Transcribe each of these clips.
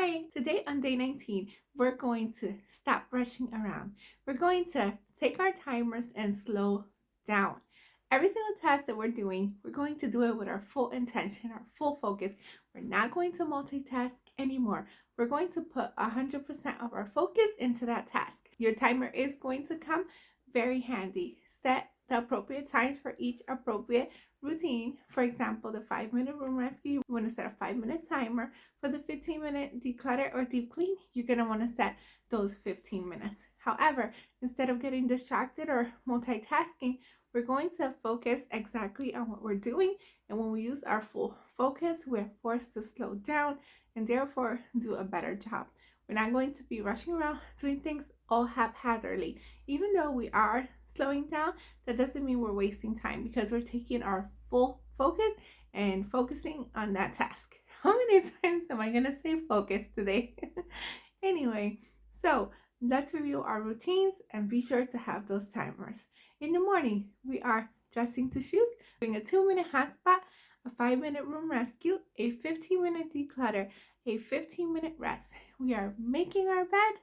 Hi! Today on day 19, we're going to stop rushing around. We're going to take our timers and slow down. Every single task that we're doing, we're going to do it with our full intention, our full focus. We're not going to multitask anymore. We're going to put 100% of our focus into that task. Your timer is going to come very handy. Set the appropriate times for each appropriate routine. For example, the 5-minute room rescue, you want to set a 5-minute timer. For the 15-minute declutter or deep clean, you're going to want to set those 15 minutes. However, instead of getting distracted or multitasking, we're going to focus exactly on what we're doing. And when we use our full focus, we're forced to slow down and therefore do a better job. We're not going to be rushing around doing things all haphazardly. Even though we are slowing down, that doesn't mean we're wasting time because we're taking our full focus and focusing on that task. How many times am I going to say focus today? Anyway, so let's review our routines and be sure to have those timers. In the morning, we are dressing to shoes, doing a 2-minute hot spot, a 5-minute room rescue, a 15-minute declutter, a 15-minute rest. We are making our bed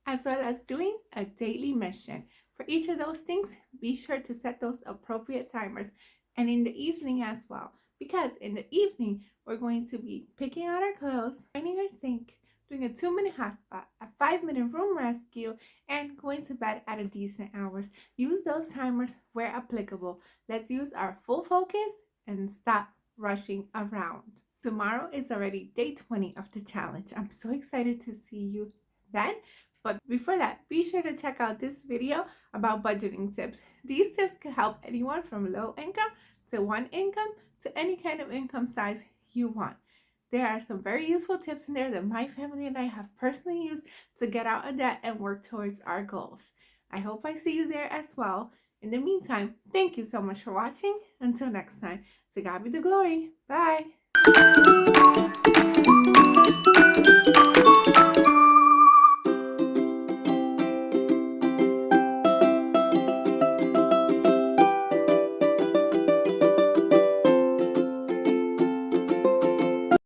as well as doing a daily mission. For each of those things, be sure to set those appropriate timers, and in the evening as well, because in the evening, we're going to be picking out our clothes, cleaning our sink, doing a 2-minute hot spot, a 5-minute room rescue, and going to bed at a decent hours. Use those timers where applicable. Let's use our full focus and stop rushing around. Tomorrow is already day 20 of the challenge. I'm so excited to see you then. But before that, be sure to check out this video about budgeting tips. These tips can help anyone from low income to 1 income to any kind of income size you want. There are some very useful tips in there that my family and I have personally used to get out of debt and work towards our goals. I hope I see you there as well. In the meantime, thank you so much for watching. Until next time, to God be the glory. Bye.